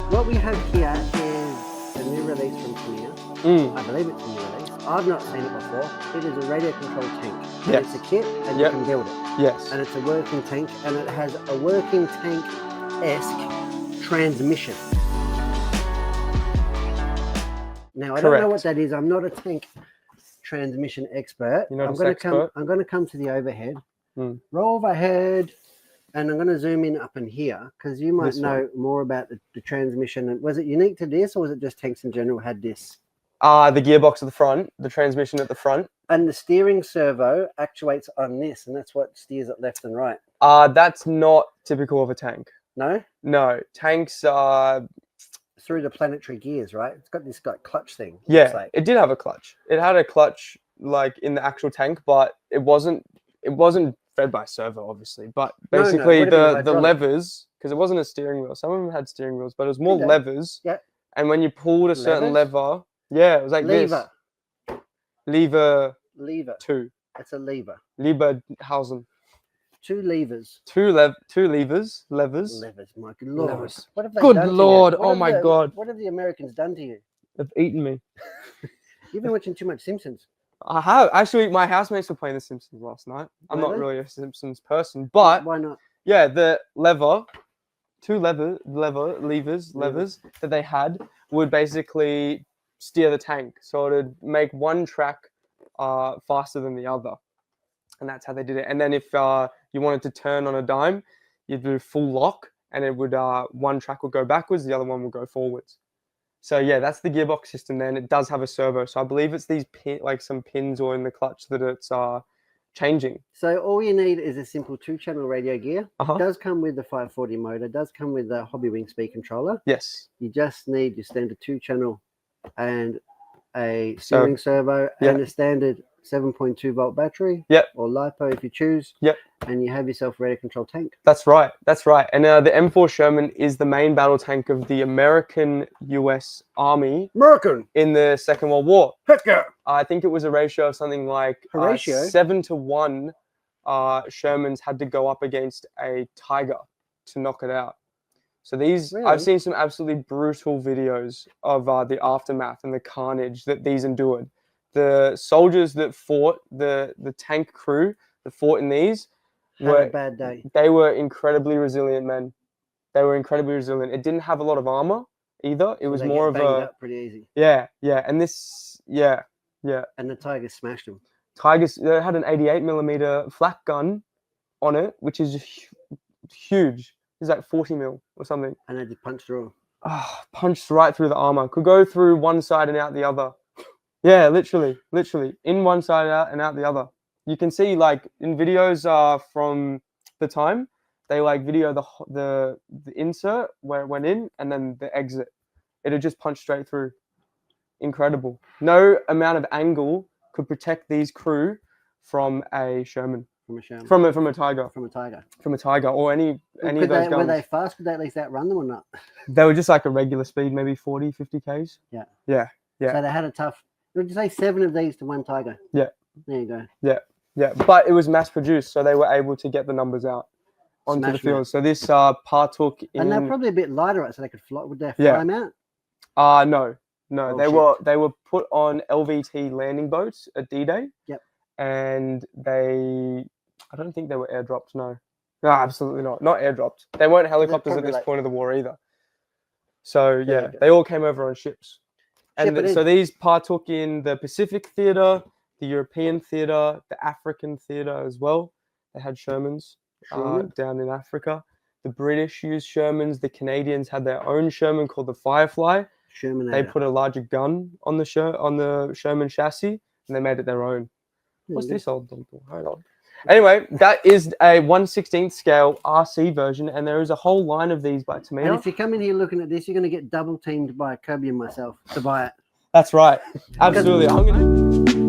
What we have here is a new release from TAMIYA. I believe it's a new release. I've not seen it before. It is a radio controlled tank. Yes. It's a kit and you can build it. Yes. And it's a working tank, and it has a working tank-esque transmission. Now I don't know what that is. I'm not a tank transmission expert. You're not I'm going to come to the overhead. Roll overhead. And I'm going to zoom in up in here because you might know more about the transmission. And was it unique to this, or was it just tanks in general had this? The gearbox at the front, the transmission at the front. And the steering servo actuates on this, and that's what steers it left and right. That's not typical of a tank. No? No. Tanks are... through the planetary gears, right? It's got this clutch thing. Yeah, like. It did have a clutch. It had a clutch like in the actual tank, but it wasn't fed by servo, obviously. But basically the levers, because it wasn't a steering wheel. Some of them had steering wheels, but it was more levers. Yeah. And when you pulled a certain lever, it was like lever. Lever 2. It's a lever. Leberhausen. 2 levers. Two levers. Levers, my good lord. Levers. What have they good done lord, to you? oh my god. What have the Americans done to you? They've eaten me. You've been watching too much Simpsons. I have. Actually, my housemates were playing The Simpsons last night. I'm not really a Simpsons person, but... Why not? Yeah, the two levers that they had would basically steer the tank. So it would make one track faster than the other. And that's how they did it. And then if you wanted to turn on a dime, you'd do full lock, and it would one track would go backwards, the other one would go forwards. So yeah, that's the gearbox system. Then it does have a servo. So I believe it's these some pins or in the clutch that it's changing. So all you need is a simple 2-channel radio gear. It does come with the 540 motor. It does come with the Hobby speed controller. Yes. You just need your standard 2-channel and a steering servo and a standard 7.2 volt battery. Or LiPo if you choose. And you have yourself a radio control tank. That's right. That's right. And the M4 Sherman is the main battle tank of the American US Army. In the Second World War. Heck yeah. I think it was a ratio of something like 7 to 1. Shermans had to go up against a Tiger to knock it out. So these, I've seen some absolutely brutal videos of the aftermath and the carnage that these endured. The soldiers that fought, the tank crew that fought in these, had a bad day. They were incredibly resilient men. They were incredibly resilient. It didn't have a lot of armor either. It was more of a pretty easy. Yeah. And this, yeah. And the Tigers smashed them. Tigers, they had an 88mm flak gun on it, which is huge. It's like 40 mil or something. And they just punched through. Punched right through the armor. Could go through one side and out the other. Yeah, literally, in one side out and out the other. You can see like in videos from the time, they like video the insert where it went in and then the exit. It had just punched straight through. Incredible. No amount of angle could protect these crew from a Sherman. From a Tiger. From a Tiger or any of those guns. Were they fast? Could they at least outrun them or not? They were just like a regular speed, maybe 40, 50 Ks. Yeah. So they had a tough. Would you say 7 of these to 1 Tiger? Yeah. There you go. Yeah. But it was mass produced, so they were able to get the numbers out onto the field. So this partook in. And they're probably a bit lighter, right? So they could fly. Would they fly them out? No. They were put on LVT landing boats at D-Day. And I don't think they were airdropped. No, absolutely not. Not airdropped. They weren't helicopters at this point of the war either. So yeah, they all came over on ships. And so these partook in the Pacific theater, the European theater, the African theater as well. They had Shermans down in Africa. The British used Shermans. The Canadians had their own Sherman called the Firefly. They put a larger gun on the Sherman chassis, and they made it their own. What's this old thing for? Hold on. Anyway, that is a 1/16 scale RC version, and there is a whole line of these by TAMIYA. And if you come in here looking at this, you're going to get double teamed by Kobe and myself to buy it. That's right. Absolutely. I'm gonna...